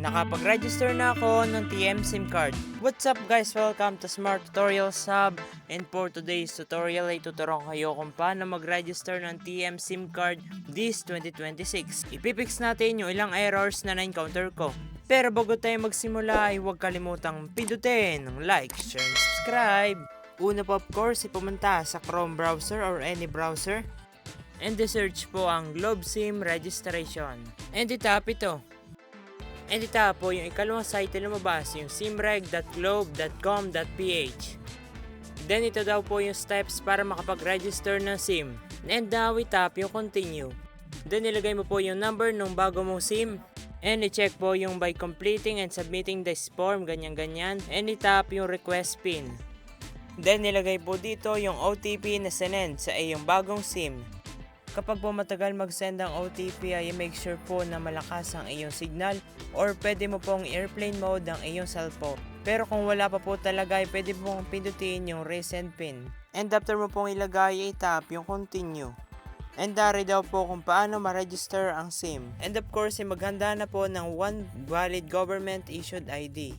Nakapag-register na ako ng TM SIM card. What's up guys? Welcome to Smart Tutorials Hub. And for today's tutorial ay tuturuan kayo kung paano mag-register ng TM SIM card this 2026. Ipipix natin yung ilang errors na na-encounter ko. Pero bago tayo magsimula ay huwag kalimutang pindutin ng like, share, and subscribe. Una po of course, pumunta sa Chrome browser or any browser. And search po ang Globe SIM Registration. And itap ito. And itap po yung ikalawang site na lumabas, yung simreg.globe.com.ph. Then ito daw po yung steps para makapag-register ng SIM. And now itap yung continue. Then ilagay mo po yung number ng bago mong SIM. And i-check po yung by completing and submitting this form, ganyan-ganyan. And itap yung request PIN. Then nilagay po dito yung OTP na sinend sa iyong bagong SIM. Kapag po matagal mag-send ang OTP ay make sure po na malakas ang iyong signal or pwede mo pong airplane mode ang iyong cellphone. Pero kung wala pa po talaga ay pwede pong pindutin yung resend PIN. And after mo pong ilagay ay tap yung continue. And dari daw po kung paano ma-register ang SIM. And of course ay maghanda na po ng one valid government issued ID.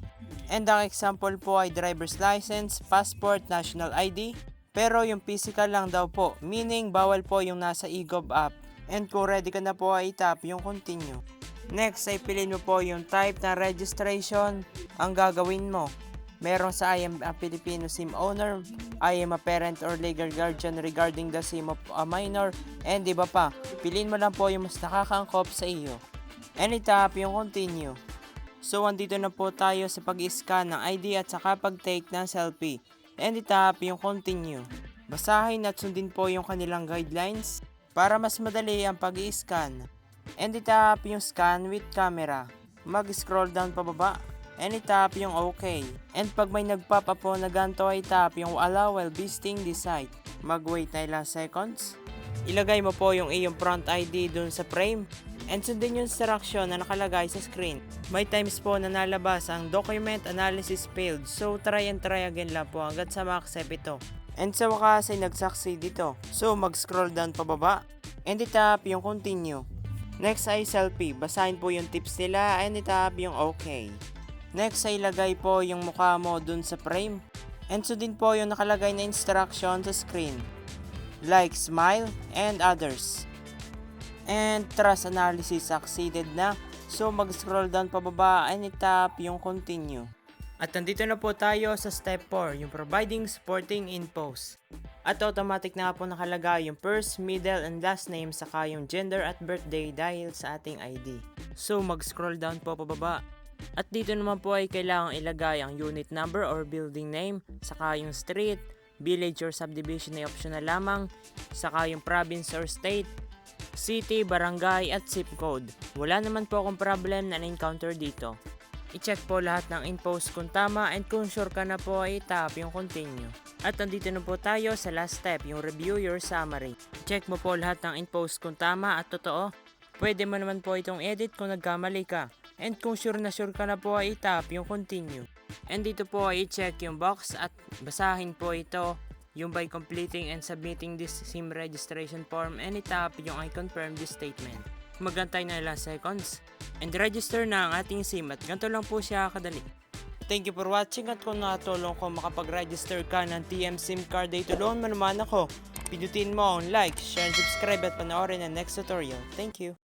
And ang example po ay driver's license, passport, national ID. Pero yung physical lang daw po, meaning bawal po yung nasa eGov app. And kung ready ka na po ay tap yung continue. Next ay piliin mo po yung type na registration ang gagawin mo. Meron sa I am a Filipino SIM owner, I am a parent or legal guardian regarding the SIM of a minor, and iba pa. Piliin mo lang po yung mas nakakaangkop sa iyo. And itap yung continue. So andito na po tayo sa pag-scan ng ID at saka pag-take ng selfie. And itap yung continue. Basahin at sundin po yung kanilang guidelines para mas madali ang pag-i-scan. And itap yung scan with camera. Mag-scroll down pababa. And itap yung OK. And pag may nag-pop up po na ganito ay tap yung allow while visiting this site. Mag-wait na ilang seconds. Ilagay mo po yung iyong front ID dun sa frame. And sundin yung instruction na nakalagay sa screen. May times po na nalabas ang document analysis failed. So try and try again lang po hanggat sa ma-accept ito. And sa wakas ay nag-succeed dito. So mag-scroll down pababa. And itap yung continue. Next ay selfie. Basahin po yung tips nila and itap yung OK. Next ay ilagay po yung mukha mo dun sa frame. And sundin po yung nakalagay na instruction sa screen. Like, smile, and others. And trust analysis succeeded na. So mag-scroll down pababa and itap yung continue. At nandito na po tayo sa step 4, yung providing supporting infos. At automatic na po nakalagay yung first, middle, and last name saka yung gender at birthday dahil sa ating ID. So mag-scroll down po pababa. At dito naman po ay kailangang ilagay ang unit number or building name, saka yung street, village or subdivision ay optional lamang, saka yung province or state, city, barangay, at zip code. Wala naman po akong problem na na-encounter dito. I-check po lahat ng infos kung tama and kung sure ka na po ay tap yung continue. At nandito na po tayo sa last step, yung review your summary. Check mo po lahat ng infos kung tama at totoo. Pwede mo naman po itong edit kung nagkamali ka. And kung sure ka na po ay tap yung continue. And dito po ay i-check yung box at basahin po ito. Yung by completing and submitting this SIM registration form and itap yung I confirm this statement. Magantay na ilang seconds and register na ang ating SIM at ganito lang po siya kadali. Thank you for watching at kung nakatulong ko makapag-register ka ng TM SIM card ay tulungan mo naman ako. Pindutin mo ang like, share, and subscribe at panoorin ang next tutorial. Thank you!